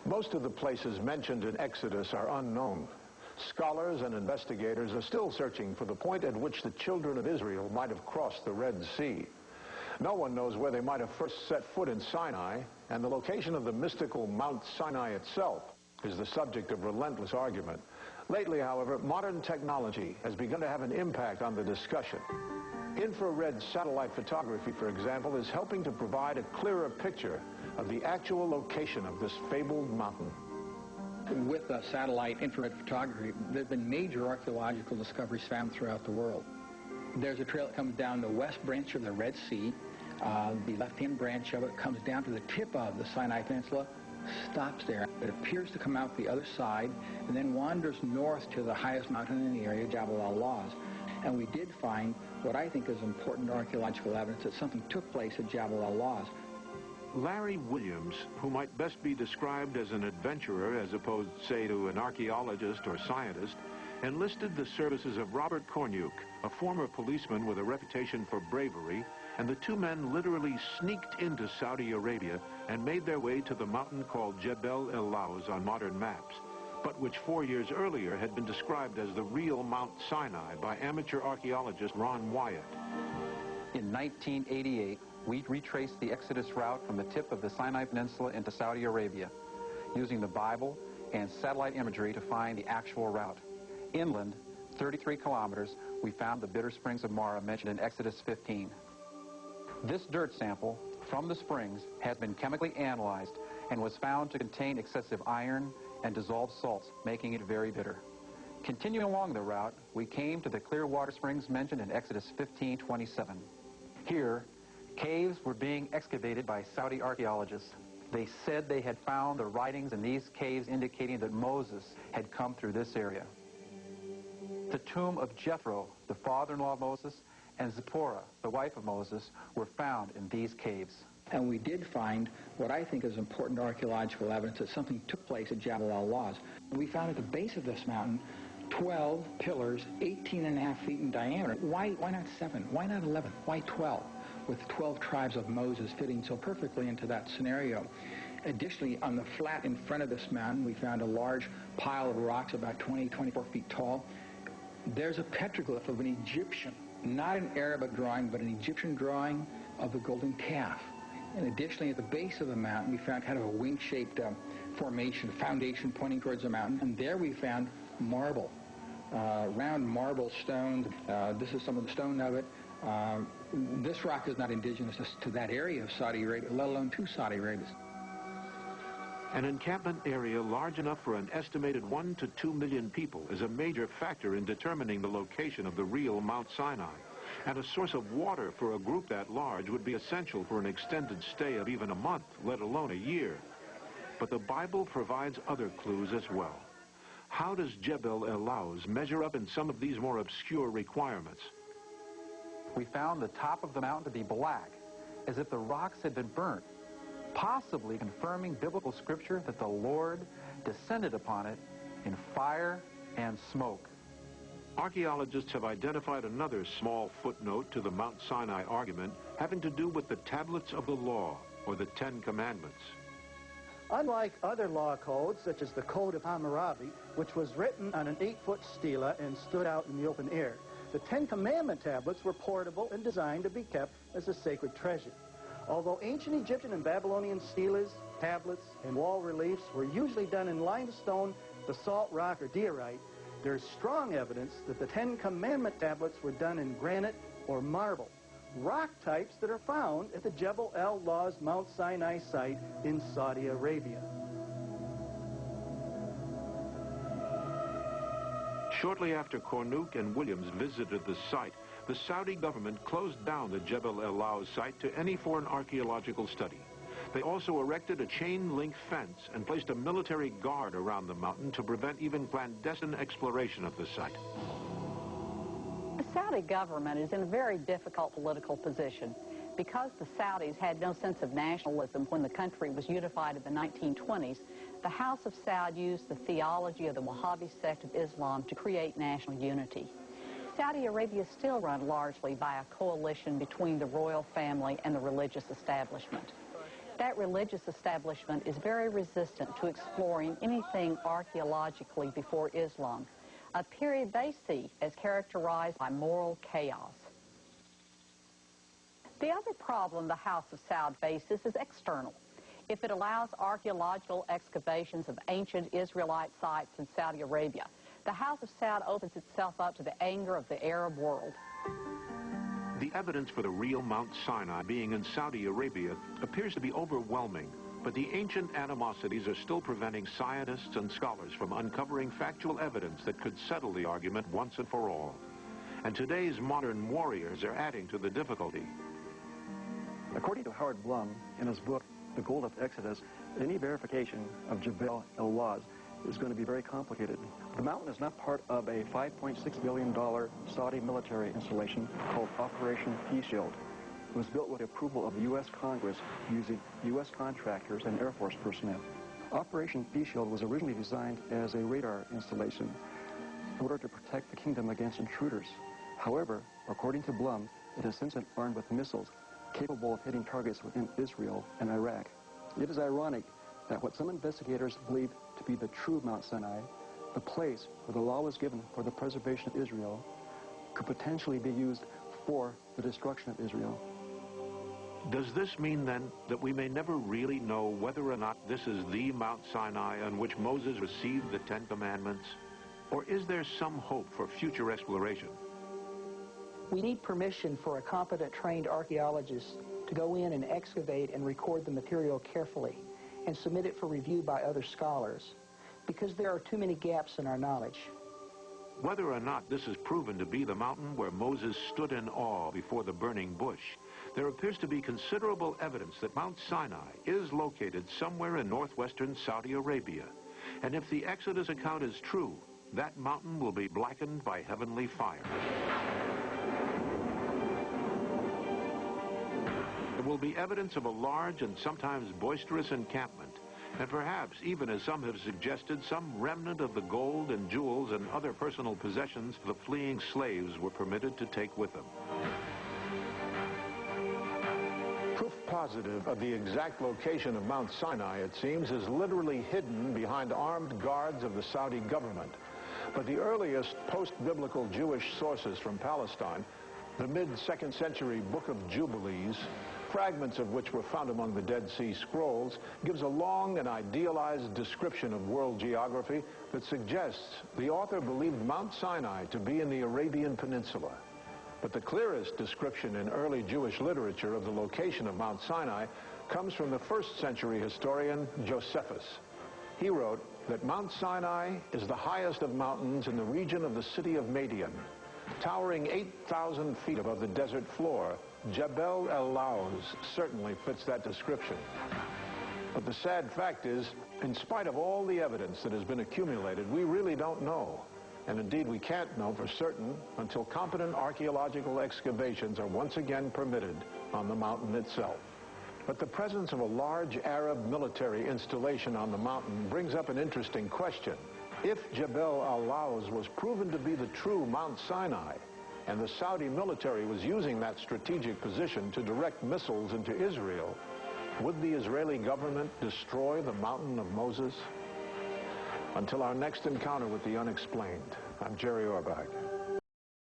Most of the places mentioned in Exodus are unknown. Scholars and investigators are still searching for the point at which the children of Israel might have crossed the Red Sea. No one knows where they might have first set foot in Sinai, and the location of the mystical Mount Sinai itself is the subject of relentless argument. Lately, however, modern technology has begun to have an impact on the discussion. Infrared satellite photography, for example, is helping to provide a clearer picture of the actual location of this fabled mountain. With satellite infrared photography, there have been major archaeological discoveries found throughout the world. There's a trail that comes down the west branch of the Red Sea. The left-hand branch of it comes down to the tip of the Sinai Peninsula, stops there. It appears to come out the other side, and then wanders north to the highest mountain in the area, Jabal al Lawz. And we did find what I think is important archaeological evidence that something took place at Jabal al Lawz. Larry Williams, who might best be described as an adventurer as opposed, say, to an archaeologist or scientist, enlisted the services of Robert Cornuke, a former policeman with a reputation for bravery, and the two men literally sneaked into Saudi Arabia and made their way to the mountain called Jabal al Lawz on modern maps, but which 4 years earlier had been described as the real Mount Sinai by amateur archaeologist Ron Wyatt. In 1988, we retraced the Exodus route from the tip of the Sinai Peninsula into Saudi Arabia, using the Bible and satellite imagery to find the actual route. Inland, 33 kilometers, we found the bitter springs of Marah mentioned in Exodus 15. This dirt sample from the springs has been chemically analyzed and was found to contain excessive iron and dissolved salts, making it very bitter. Continuing along the route, we came to the clear water springs mentioned in Exodus 15:27. Here, caves were being excavated by Saudi archaeologists. They said they had found the writings in these caves indicating that Moses had come through this area. The tomb of Jethro, the father-in-law of Moses, and Zipporah, the wife of Moses, were found in these caves. And we did find what I think is important archaeological evidence that something took place at Jabal al Lawz. We found at the base of this mountain 12 pillars, 18.5 feet in diameter. Why not 7? Why not 11? Why 12? With 12 tribes of Moses fitting so perfectly into that scenario. Additionally, on the flat in front of this mountain, we found a large pile of rocks about 24 feet tall. There's a petroglyph of an Egyptian, not an Arabic drawing, but an Egyptian drawing of the golden calf. And additionally, at the base of the mountain, we found kind of a wing-shaped formation, foundation pointing towards the mountain. And there we found marble, round marble stones. This is some of the stone of it. This rock is not indigenous to that area of Saudi Arabia, let alone to Saudi Arabia. An encampment area large enough for an estimated 1 to 2 million people is a major factor in determining the location of the real Mount Sinai. And a source of water for a group that large would be essential for an extended stay of even a month, let alone a year. But the Bible provides other clues as well. How does Jabal al Lawz measure up in some of these more obscure requirements? We found the top of the mountain to be black, as if the rocks had been burnt, possibly confirming biblical scripture that the Lord descended upon it in fire and smoke. Archaeologists have identified another small footnote to the Mount Sinai argument having to do with the tablets of the law, or the 10 Commandments. Unlike other law codes, such as the Code of Hammurabi, which was written on an 8-foot stela and stood out in the open air, the 10 Commandment tablets were portable and designed to be kept as a sacred treasure. Although ancient Egyptian and Babylonian stelas, tablets, and wall reliefs were usually done in limestone, basalt rock, or diorite, there's strong evidence that the 10 Commandment tablets were done in granite or marble, rock types that are found at the Jabal al Lawz Mount Sinai site in Saudi Arabia. Shortly after Cornuke and Williams visited the site, the Saudi government closed down the Jabal al Lawz site to any foreign archaeological study. They also erected a chain-link fence and placed a military guard around the mountain to prevent even clandestine exploration of the site. The Saudi government is in a very difficult political position. Because the Saudis had no sense of nationalism when the country was unified in the 1920s, the House of Saud used the theology of the Wahhabi sect of Islam to create national unity. Saudi Arabia is still run largely by a coalition between the royal family and the religious establishment. That religious establishment is very resistant to exploring anything archaeologically before Islam, a period they see as characterized by moral chaos. The other problem the House of Saud faces is external. If it allows archaeological excavations of ancient Israelite sites in Saudi Arabia, the House of Saud opens itself up to the anger of the Arab world. The evidence for the real Mount Sinai being in Saudi Arabia appears to be overwhelming, but the ancient animosities are still preventing scientists and scholars from uncovering factual evidence that could settle the argument once and for all. And today's modern warriors are adding to the difficulty. According to Howard Blum, in his book, The Gold of Exodus, any verification of Jabal al Lawz is going to be very complicated. The mountain is not part of a $5.6 billion Saudi military installation called Operation Peace Shield. It was built with the approval of the U.S. Congress using U.S. contractors and Air Force personnel. Operation Peace Shield was originally designed as a radar installation in order to protect the kingdom against intruders. However, according to Blum, it has since been armed with missiles capable of hitting targets within Israel and Iraq. It is ironic that what some investigators believe to be the true Mount Sinai, the place where the law was given for the preservation of Israel, could potentially be used for the destruction of Israel. Does this mean then that we may never really know whether or not this is the Mount Sinai on which Moses received the Ten Commandments? Or is there some hope for future exploration? We need permission for a competent, trained archaeologist to go in and excavate and record the material carefully and submit it for review by other scholars, because there are too many gaps in our knowledge. Whether or not this is proven to be the mountain where Moses stood in awe before the burning bush, there appears to be considerable evidence that Mount Sinai is located somewhere in northwestern Saudi Arabia. And if the Exodus account is true, that mountain will be blackened by heavenly fire. There will be evidence of a large and sometimes boisterous encampment, and perhaps, even as some have suggested, some remnant of the gold and jewels and other personal possessions the fleeing slaves were permitted to take with them. Proof positive of the exact location of Mount Sinai, it seems, is literally hidden behind armed guards of the Saudi government. But the earliest post-biblical Jewish sources from Palestine, the mid-2nd century Book of Jubilees, fragments of which were found among the Dead Sea Scrolls, gives a long and idealized description of world geography that suggests the author believed Mount Sinai to be in the Arabian Peninsula. But the clearest description in early Jewish literature of the location of Mount Sinai comes from the 1st century historian Josephus. He wrote that Mount Sinai is the highest of mountains in the region of the city of Madian. Towering 8,000 feet above the desert floor, Jabal al Lawz certainly fits that description. But the sad fact is, in spite of all the evidence that has been accumulated, we really don't know. And indeed, we can't know for certain until competent archaeological excavations are once again permitted on the mountain itself. But the presence of a large Arab military installation on the mountain brings up an interesting question. If Jabal al Lawz was proven to be the true Mount Sinai, and the Saudi military was using that strategic position to direct missiles into Israel, would the Israeli government destroy the mountain of Moses? Until our next encounter with the unexplained, I'm Jerry Orbach.